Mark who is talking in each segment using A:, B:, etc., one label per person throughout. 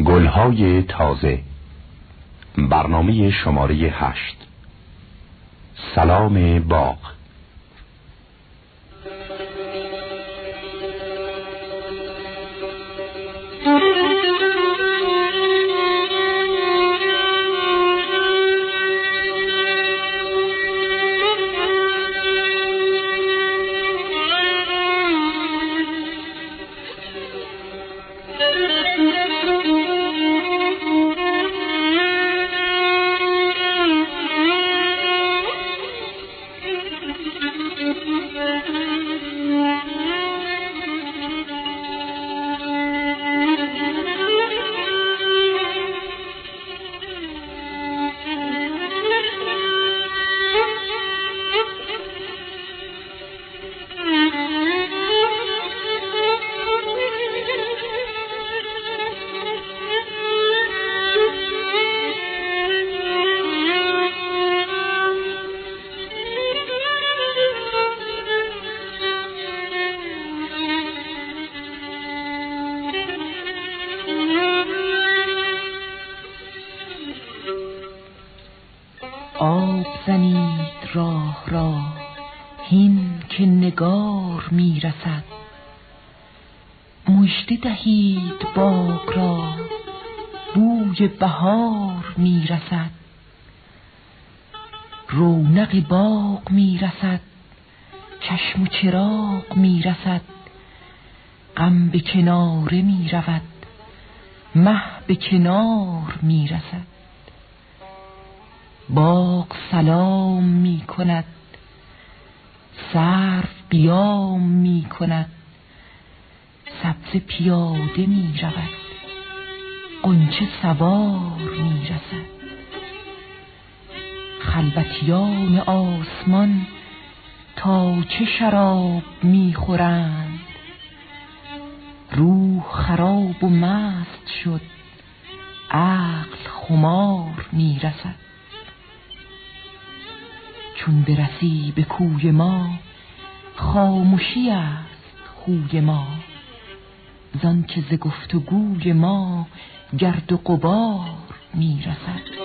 A: گلهای تازه، برنامه شماره 8. سلام باغ.
B: آب زنید راه را هین که نگار می رسد، مژده دهید باغ را بوی بهار می رسد. رونق باغ می رسد، چشم و چراغ می رسد، غم به کناره می رود، مه به کنار می رسد. باغ سلام می کند، سرو قیام می کند، سبزه پیاده می رود، غنچه سوار می رسد. خلوتیان آسمان تا چه شراب می خورند، روح خراب و مست شد، عقل خمار می رسد. چون برسی به کوی ما خاموشی است خوی ما، زان که ز گفتگوی ما گرد و غبار می رسد.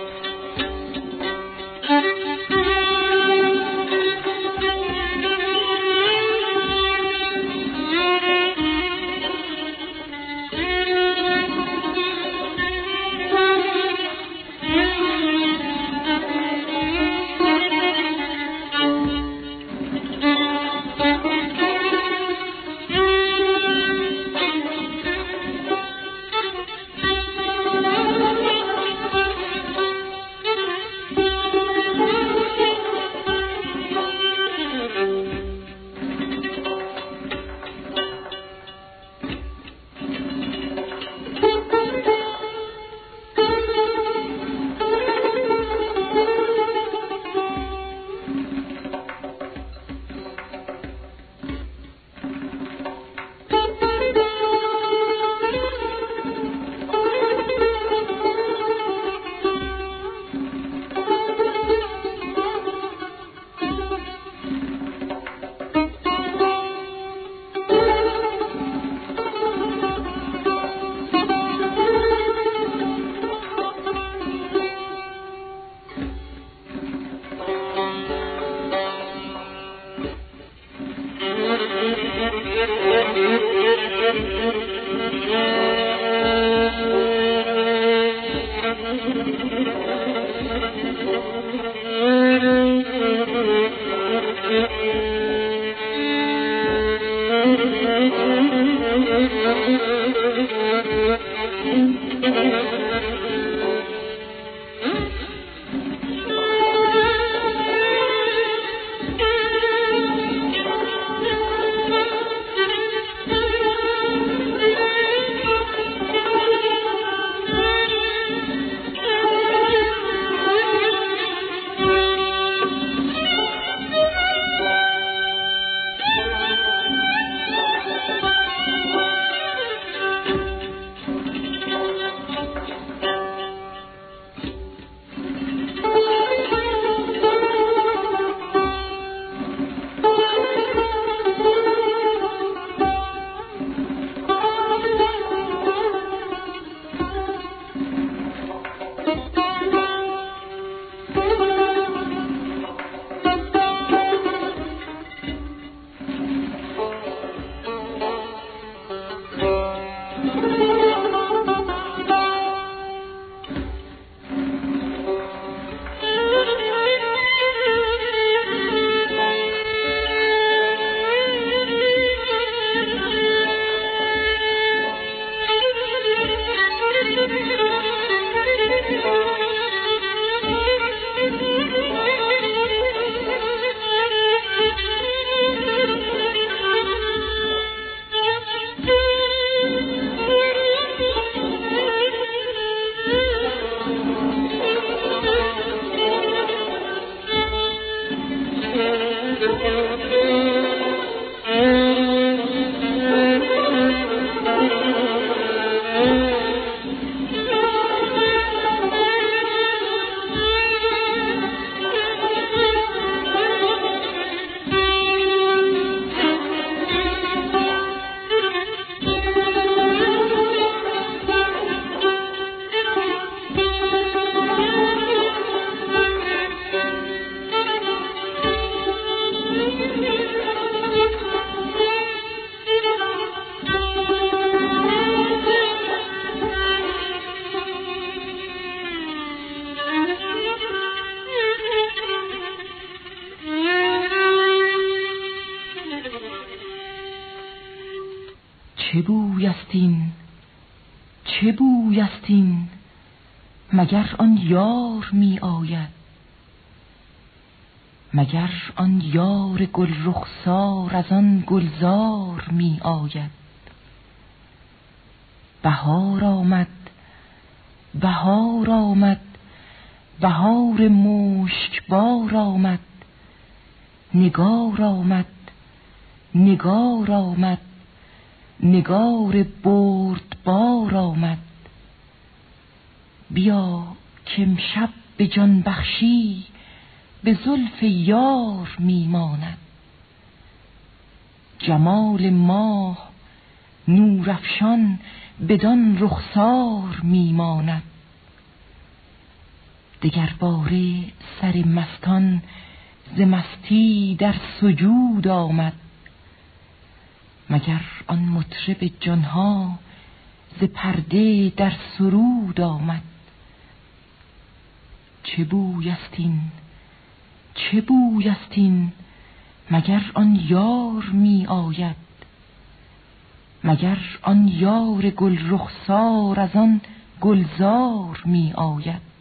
B: بوی است این؟ چه بوی است این؟ مگر آن یار می آید؟ مگر آن یار گل رخسار از آن گلزار می آید؟ بهار آمد، بهار آمد، بهار مشکبار آمد. نگار آمد، نگار آمد، نگار بردبار آمد. بیا که امشب به جان بخشی به زلف یار میماند. جمال ماه نورافشان بدان رخسار میماند. دگر باره سر مستان ز مستی در سجود آمد. مگر آن مطرب جانها ز پرده در سرود آمد. چه بوی است این؟ چه بوی است این؟ مگر آن یار می آید؟ مگر آن یار گل رخسار از آن گلزار می آید؟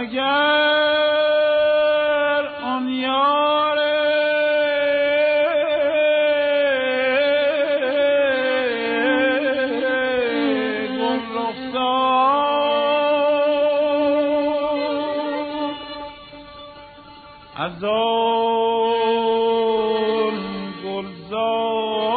C: مگر آن یار گل رخسار از آن گلزار می آید.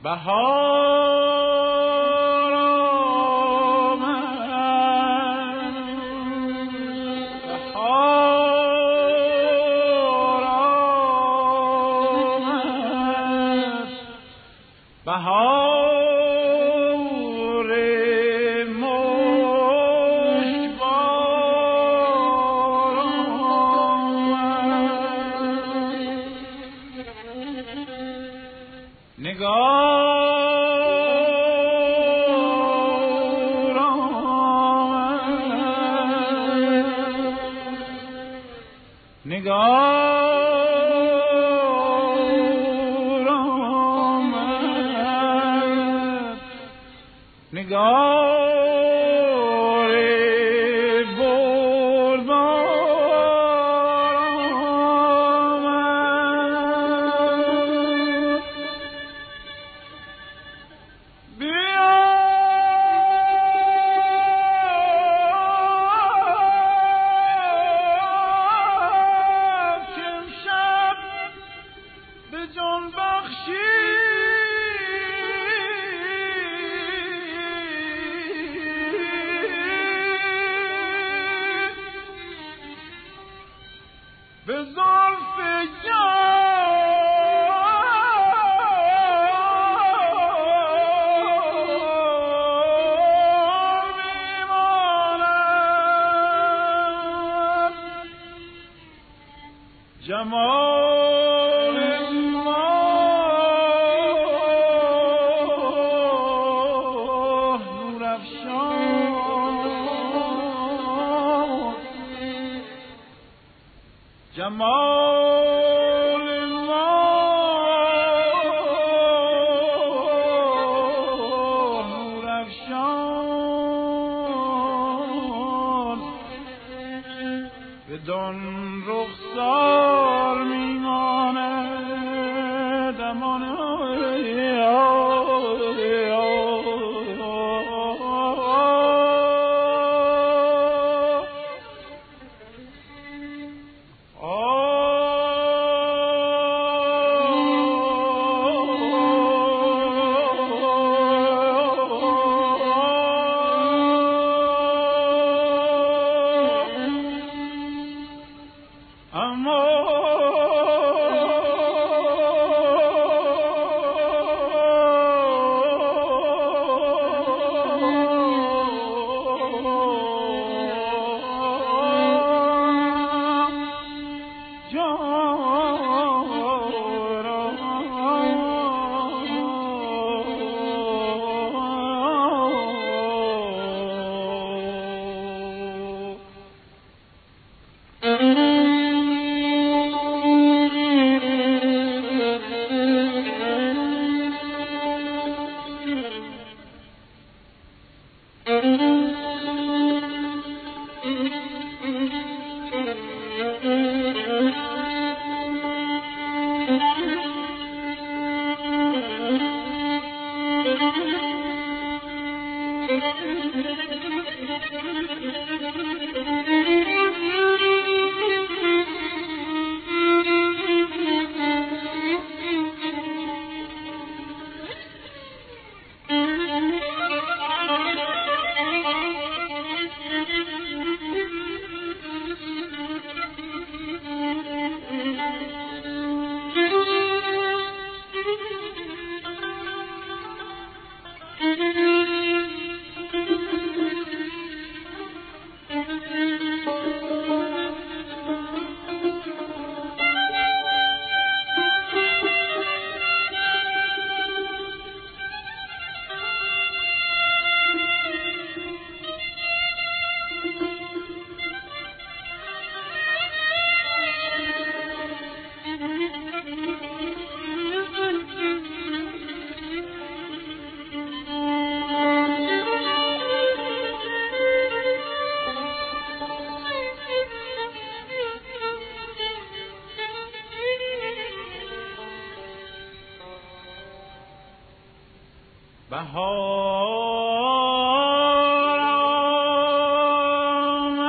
C: بهار آمد، بهار آمد، بهار مشکبار آمد. نگار نگار آمد، نگار بردبار آمد. بیا که امشب به جان بخشی به زلف یار میماند. جمال ماه نورافشان، جمال ماه نورافشان، بدان رخسار میماند امان. بهار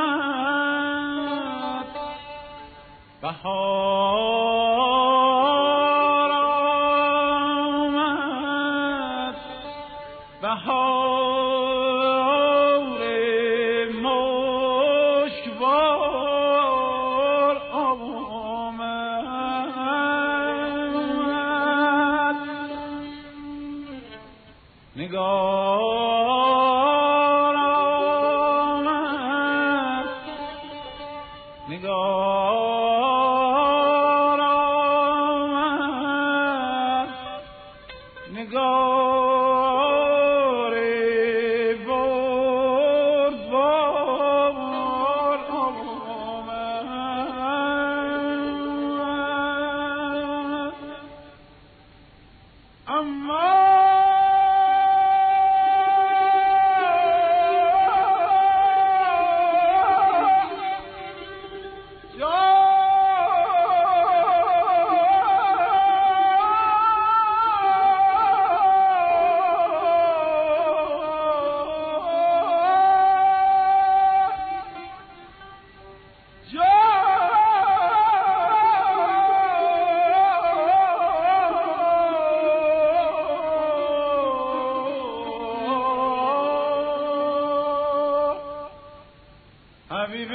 C: آمد، بهار آمد، نگار آمد نگار آمد نگار بردبار آمد اما حبیب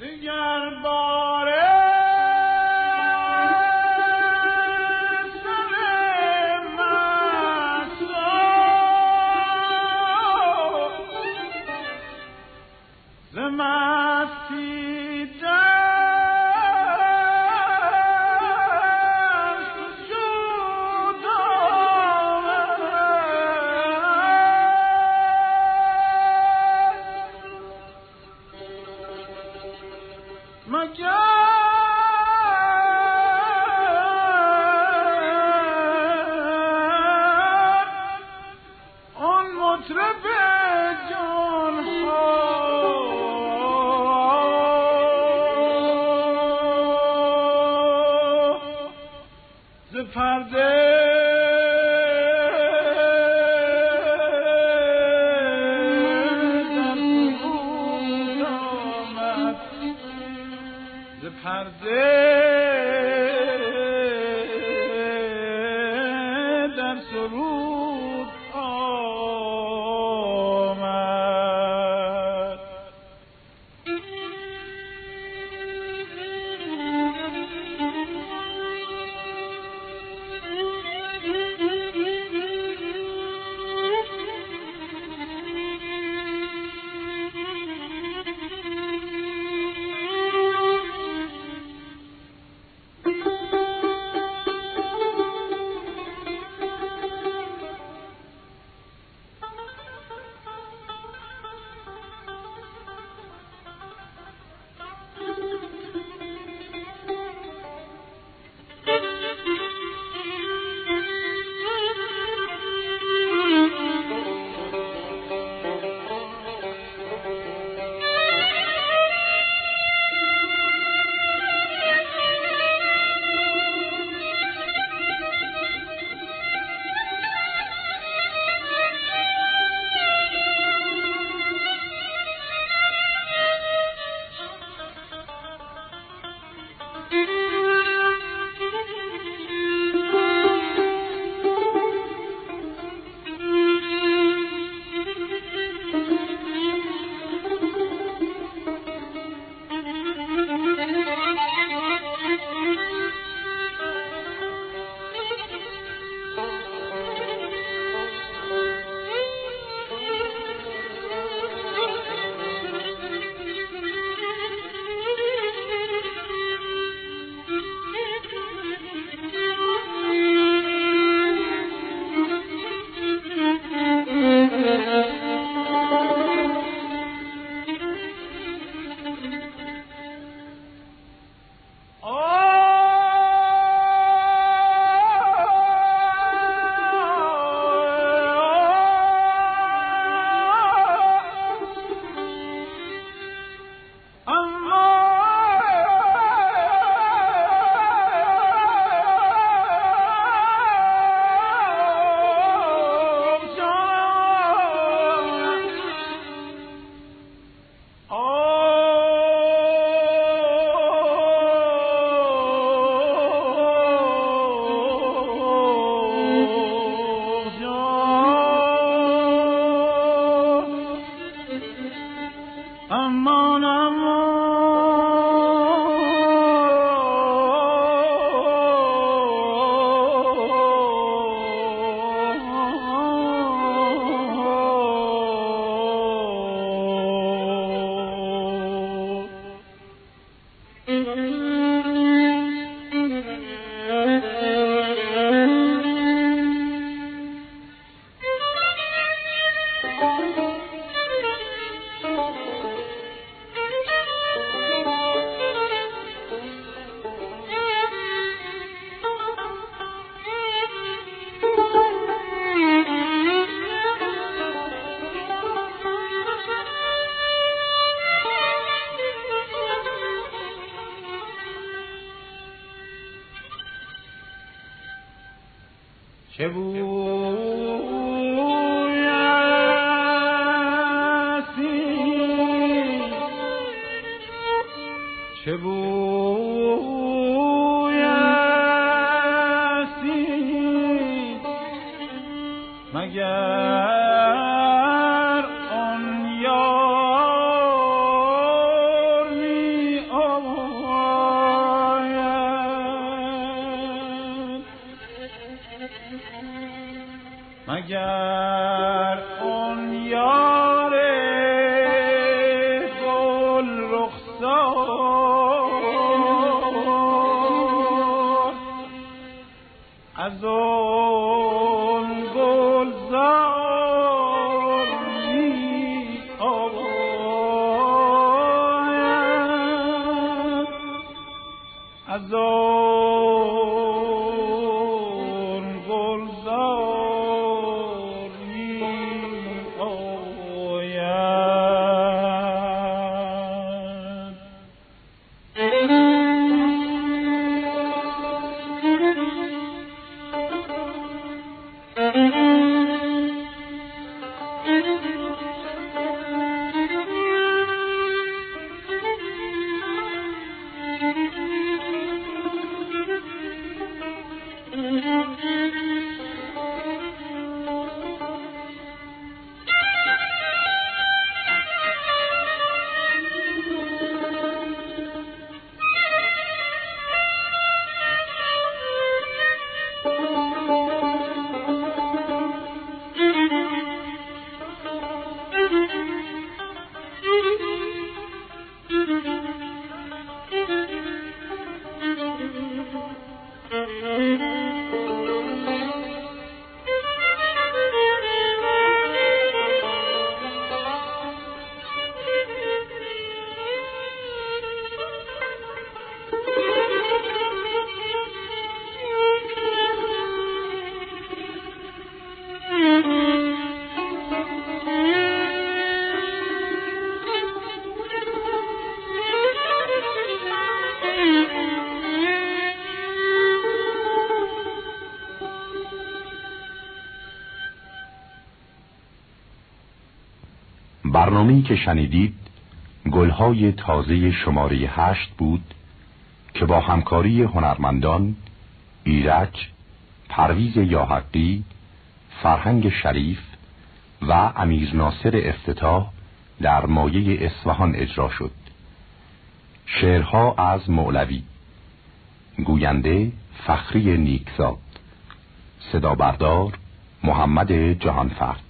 C: دیگر باره سر مسا ز مستی دست شد آن مطرب جان ها ز پرده در فرود آمد ز پرده در سرود آمد چه بویسی چه بویسی مگر آن یار می آید مگر آن یار گل رخسار از آن گلزار می آید از آن گلزار می آید
A: برنامه‌ای که شنیدید گلهای تازه شماره 8 بود که با همکاری هنرمندان ایرج، پرویز یاحقی، فرهنگ شریف و امیر ناصر افتتاح در مایه اصفهان اجرا شد. شعرها از مولوی، گوینده فخری نیکزاد، صدا بردار محمد جهانفرد.